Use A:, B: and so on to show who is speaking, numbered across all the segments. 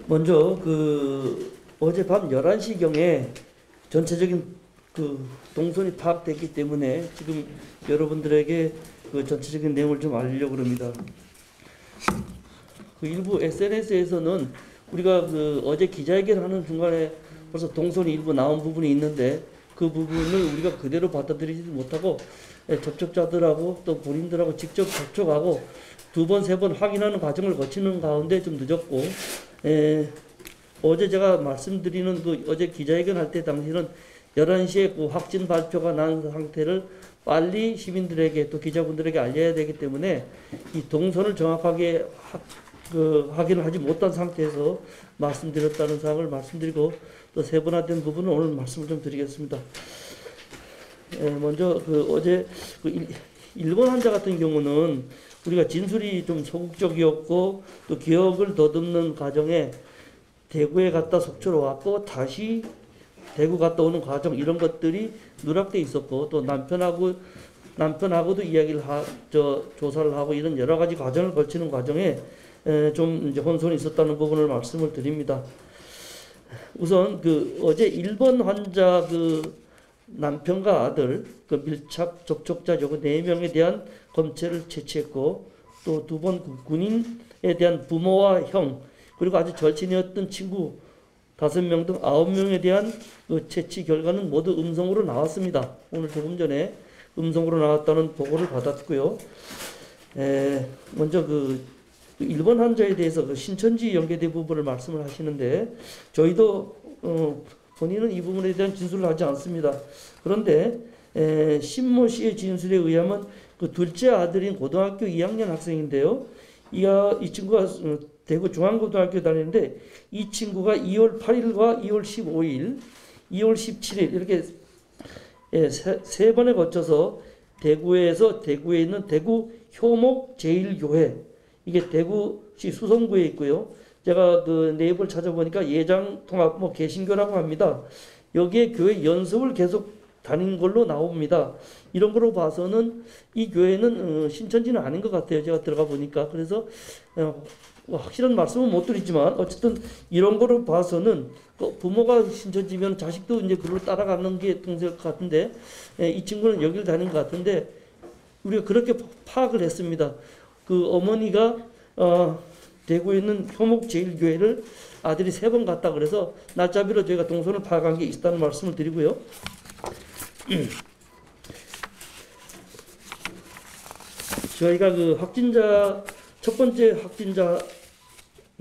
A: 먼저 어젯밤 11시경에 전체적인 동선이 파악됐기 때문에 지금 여러분들에게 전체적인 내용을 좀 알리려고 합니다. 일부 SNS에서는 우리가 어제 기자회견하는 중간에 벌써 동선이 일부 나온 부분이 있는데 그 부분을 우리가 그대로 받아들이지 못하고 접촉자들하고 또 본인들하고 직접 접촉하고 두 번, 세 번 확인하는 과정을 거치는 가운데 좀 늦었고, 어제 제가 말씀드리는 어제 기자회견 할 때 당시는 11시에 확진 발표가 난 상태를 빨리 시민들에게 또 기자분들에게 알려야 되기 때문에 이 동선을 정확하게 확인을 하지 못한 상태에서 말씀드렸다는 사항을 말씀드리고 또 세분화된 부분은 오늘 말씀을 좀 드리겠습니다. 먼저 어제 일본 환자 같은 경우는 우리가 진술이 좀 소극적이었고 또 기억을 더듬는 과정에 대구에 갔다 속초로 왔고 다시 대구 갔다 오는 과정 이런 것들이 누락돼 있었고 또 남편하고도 이야기를 조사를 하고 이런 여러 가지 과정을 거치는 과정에 좀 이제 혼선이 있었다는 부분을 말씀을 드립니다. 우선 어제 일본 환자 남편과 아들 밀착 접촉자 요거 4명에 대한 검체를 채취했고 또 두 번 군인에 대한 부모와 형 그리고 아주 절친이었던 친구 5명 등 9명에 대한 채취 결과는 모두 음성으로 나왔습니다. 오늘 조금 전에 음성으로 나왔다는 보고를 받았고요. 먼저 일본 환자에 대해서 신천지 연계대 부분을 말씀을 하시는데 저희도 본인은 이 부분에 대한 진술을 하지 않습니다. 그런데 신모 씨의 진술에 의하면 둘째 아들인 고등학교 2학년 학생인데요. 이 친구가 대구 중앙고등학교 다니는데 이 친구가 2월 8일과 2월 15일, 2월 17일 이렇게 세 번에 거쳐서 대구에 있는 대구 효목 제1교회 이게 대구시 수성구에 있고요. 제가 네이버를 찾아보니까 예장통합 개신교라고 합니다. 여기에 교회 연습을 계속 다닌 걸로 나옵니다. 이런 거로 봐서는 이 교회는 신천지는 아닌 것 같아요. 제가 들어가 보니까. 그래서 확실한 말씀은 못 드리지만 어쨌든 이런 거로 봐서는 부모가 신천지면 자식도 이제 그걸 따라가는 게 통제일 것 같은데 이 친구는 여기를 다닌 것 같은데 우리가 그렇게 파악을 했습니다. 어머니가 대구에 있는 효목제일교회를 아들이 3번 갔다 그래서 날짜비로 저희가 동선을 파악한 게 있다는 말씀을 드리고요. 저희가 첫 번째 확진자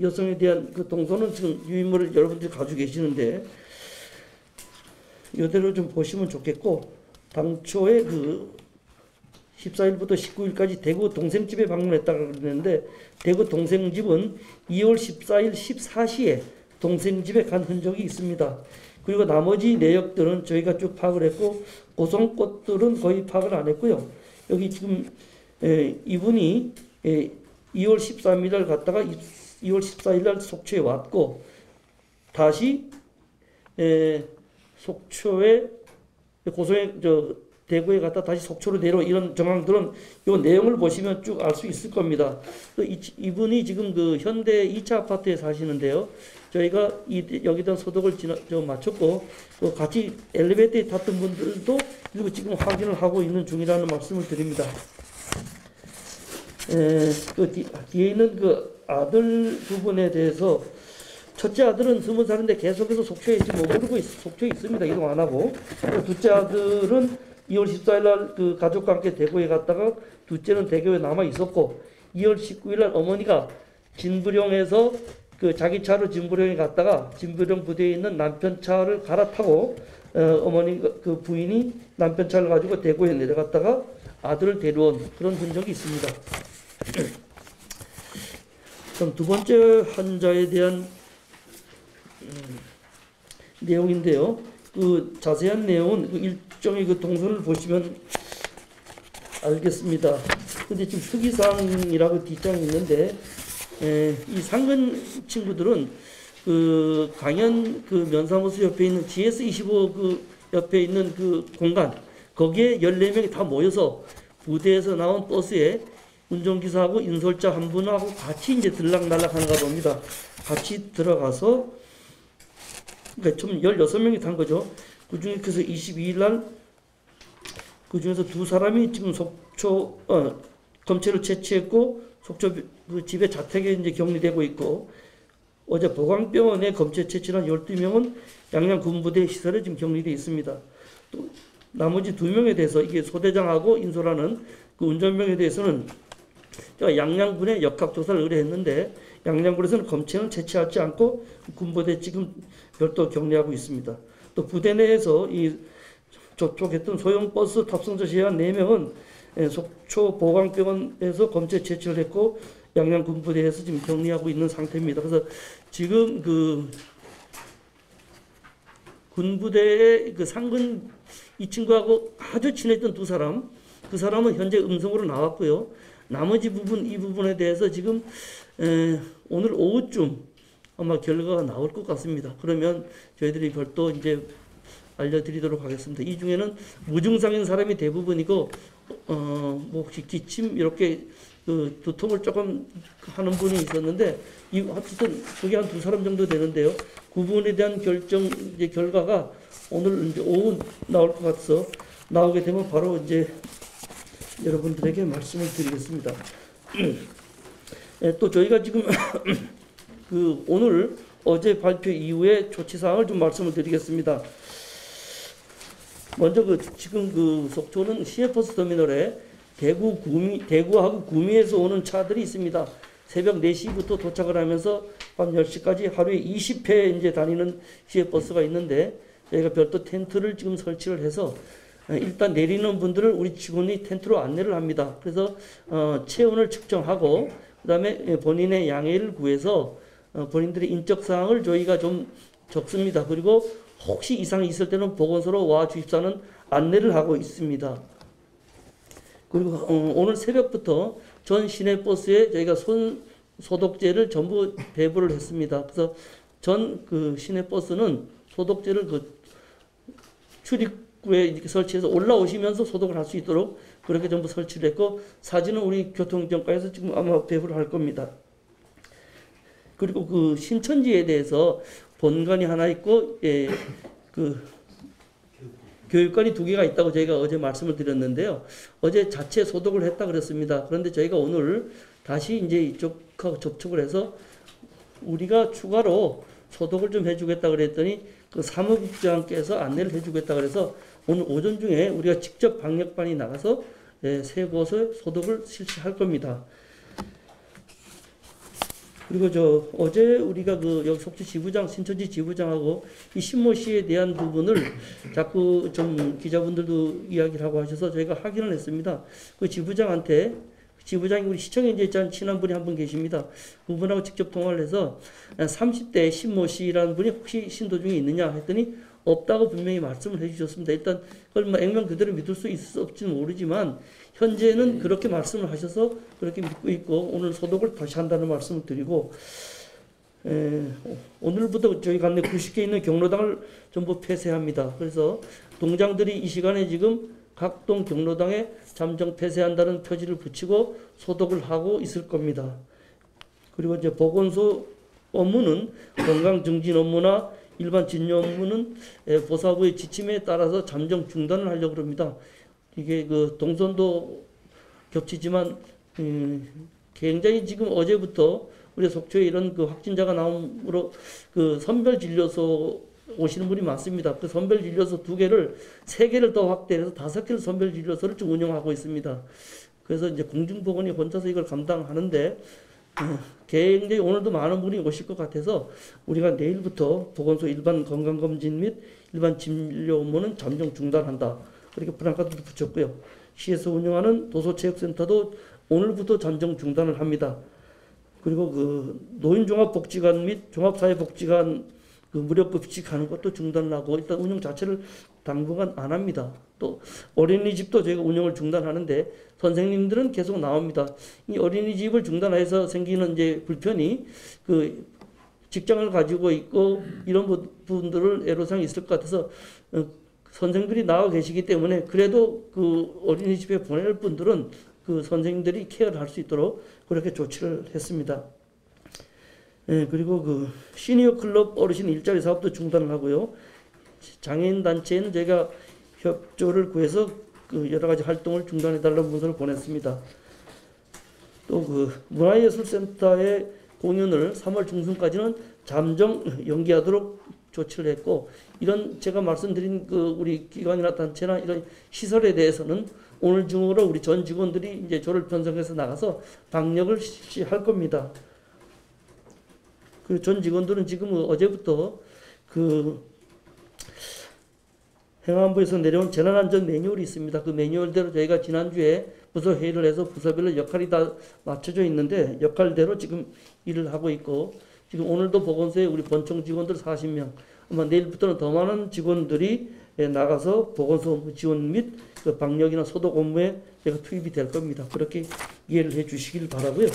A: 여성에 대한 동선은 지금 유인물을 여러분들이 가지고 계시는데 이대로 좀 보시면 좋겠고 당초에 14일부터 19일까지 대구 동생집에 방문했다고 그랬는데 대구 동생집은 2월 14일 14시에 동생집에 간 흔적이 있습니다. 그리고 나머지 내역들은 저희가 쭉 파악을 했고 고성꽃들은 거의 파악을 안 했고요. 여기 지금 이분이 2월 13일 날 갔다가 2월 14일 날 속초에 왔고 다시 속초에 대구에 갔다 다시 속초로 내려 이런 정황들은 이 내용을 보시면 쭉 알 수 있을 겁니다. 이분이 지금 현대 2차 아파트에 사시는데요. 저희가 여기다 소독을 마쳤고 같이 엘리베이터에 탔던 분들도 그리고 지금 확인을 하고 있는 중이라는 말씀을 드립니다. 뒤에 있는 아들 부분에 대해서 첫째 아들은 20살인데 계속해서 속초에 지금 머무르고 속초에 있습니다. 이동 안 하고 둘째 아들은 2월 14일 날 가족과 함께 대구에 갔다가 둘째는 대구에 남아 있었고 2월 19일 날 어머니가 진부령에서 자기 차로 진부령에 갔다가 진부령 부대에 있는 남편 차를 갈아타고 어머니 부인이 남편 차를 가지고 대구에 내려갔다가 아들을 데려온 그런 흔적이 있습니다. 그럼 두 번째 환자에 대한 내용인데요. 자세한 내용은 일종의 동선을 보시면 알겠습니다. 근데 지금 특이사항이라고 뒷장이 있는데 이 상근 친구들은 강연 면사무소 옆에 있는 GS25 옆에 있는 공간 거기에 14명이 다 모여서 부대에서 나온 버스에 운전기사하고 인솔자 한 분하고 같이 이제 들락날락 하는가 봅니다. 같이 들어가서, 그러니까 총 16명이 탄 거죠. 그 중에 그래서 22일 날, 그 중에서 2사람이 지금 속초, 검체를 채취했고, 속초 그 집에 자택에 이제 격리되고 있고, 어제 보강병원에 검체 채취한 12명은 양양 군부대 시설에 지금 격리되어 있습니다. 또 나머지 2명에 대해서 이게 소대장하고 인솔하는 그 운전병에 대해서는 제가 양양군에 역학조사를 의뢰했는데 양양군에서는 검체는 채취하지 않고 군부대 지금 별도 격리하고 있습니다. 또 부대 내에서 이 접촉했던 소형 버스 탑승자 제한 4명은 속초 보강병원에서 검체 채취를 했고 양양 군부대에서 지금 격리하고 있는 상태입니다. 그래서 지금 그 군부대의 그 상근 이 친구하고 아주 친했던 2사람, 그 사람은 현재 음성으로 나왔고요. 나머지 부분 이 부분에 대해서 지금 오늘 오후쯤 아마 결과가 나올 것 같습니다. 그러면 저희들이 별도 이제 알려드리도록 하겠습니다. 이 중에는 무증상인 사람이 대부분이고 뭐 혹시 기침 이렇게 그 두통을 조금 하는 분이 있었는데 이 하여튼 그게 한 2사람 정도 되는데요. 그 부분에 대한 결정 이제 결과가 오늘 이제 오후 나올 것 같아서 나오게 되면 바로 이제 여러분들에게 말씀을 드리겠습니다. 또 저희가 지금 그 오늘 어제 발표 이후에 조치 사항을 좀 말씀을 드리겠습니다. 먼저 지금 그 속초는 시외버스 터미널에 대구하고 구미에서 오는 차들이 있습니다. 새벽 4시부터 도착을 하면서 밤 10시까지 하루에 20회 이제 다니는 시외버스가 있는데 저희가 별도 텐트를 지금 설치를 해서 일단 내리는 분들을 우리 직원이 텐트로 안내를 합니다. 그래서 체온을 측정하고 그다음에 본인의 양해를 구해서 본인들의 인적 사항을 저희가 좀 적습니다. 그리고 혹시 이상이 있을 때는 보건소로 와 주십사는 안내를 하고 있습니다. 그리고 오늘 새벽부터 전 시내버스에 저희가 손 소독제를 전부 배부를 했습니다. 그래서 전 그 시내버스는 소독제를 그 출입구에 이렇게 설치해서 올라오시면서 소독을 할 수 있도록 그렇게 전부 설치를 했고 사진은 우리 교통정과에서 지금 아마 배부를 할 겁니다. 그리고 그 신천지에 대해서 본관이 하나 있고 그 교육관이 2개가 있다고 저희가 어제 말씀을 드렸는데요. 어제 자체 소독을 했다 그랬습니다. 그런데 저희가 오늘 다시 이제 이쪽하고 접촉을 해서 우리가 추가로 소독을 좀 해주겠다 그랬더니 그 사무국장께서 안내를 해주겠다 그래서 오늘 오전 중에 우리가 직접 방역반이 나가서 세 곳에 소독을 실시할 겁니다. 그리고 어제 우리가 그 여기 속초 지부장, 신천지 지부장하고 이 신모 씨에 대한 부분을 자꾸 좀 기자분들도 이야기를 하고 하셔서 저희가 확인을 했습니다. 그 지부장한테 지부장이 우리 시청에 이제 친한 분이 한 분 계십니다. 그분하고 직접 통화를 해서 30대 신모 씨라는 분이 혹시 신도 중에 있느냐 했더니 없다고 분명히 말씀을 해주셨습니다. 일단 그걸 뭐 액면 그대로 믿을 수 있을지는 모르지만 현재는 그렇게 말씀을 하셔서 그렇게 믿고 있고 오늘 소독을 다시 한다는 말씀을 드리고 오늘부터 저희 관내 90개 있는 경로당을 전부 폐쇄합니다. 그래서 동장들이 이 시간에 지금 각동 경로당에 잠정 폐쇄한다는 표지를 붙이고 소독을 하고 있을 겁니다. 그리고 이제 보건소 업무는 건강 증진 업무나 일반 진료 업무는 보사부의 지침에 따라서 잠정 중단을 하려고 합니다. 이게 그 동선도 겹치지만 굉장히 지금 어제부터 우리 속초에 이런 그 확진자가 나옴으로 그 선별 진료소 오시는 분이 많습니다. 그 선별 진료소 2개를 3개를 더 확대해서 5개를 선별 진료소를 좀 운영하고 있습니다. 그래서 이제 공중보건이 혼자서 이걸 감당하는데 굉장히 오늘도 많은 분이 오실 것 같아서 우리가 내일부터 보건소 일반 건강검진 및 일반 진료 업무는 잠정 중단한다. 그렇게 프랑카드도 붙였고요. 시에서 운영하는 도서체육센터도 오늘부터 잠정 중단을 합니다. 그리고 그 노인종합복지관 및 종합사회복지관 그 무료급식하는 것도 중단을 하고 일단 운영 자체를 당분간 안 합니다. 또 어린이집도 저희가 운영을 중단하는데 선생님들은 계속 나옵니다. 이 어린이집을 중단해서 생기는 이제 불편이 그 직장을 가지고 있고 이런 분들을 애로사항이 있을 것 같아서 선생들이 나와 계시기 때문에 그래도 그 어린이집에 보낼 분들은 그 선생님들이 케어를 할 수 있도록 그렇게 조치를 했습니다. 예, 그리고 그 시니어 클럽 어르신 일자리 사업도 중단을 하고요. 장애인 단체에는 제가 협조를 구해서 그 여러 가지 활동을 중단해 달라는 문서를 보냈습니다. 또 그 문화예술센터의 공연을 3월 중순까지는 잠정 연기하도록 조치를 했고, 이런 제가 말씀드린 그 우리 기관이나 단체나 이런 시설에 대해서는 오늘 중으로 우리 전 직원들이 이제 조를 편성해서 나가서 방역을 실시할 겁니다. 그 전 직원들은 지금 어제부터 그 행안부에서 내려온 재난안전 매뉴얼이 있습니다. 그 매뉴얼대로 저희가 지난주에 부서 회의를 해서 부서별로 역할이 다 맞춰져 있는데 역할대로 지금 일을 하고 있고, 지금 오늘도 보건소에 우리 본청 직원들 40명, 아마 내일부터는 더 많은 직원들이 나가서 보건소 업무 지원 및 그 방역이나 소독 업무에 제가 투입이 될 겁니다. 그렇게 이해를 해 주시길 바라고요.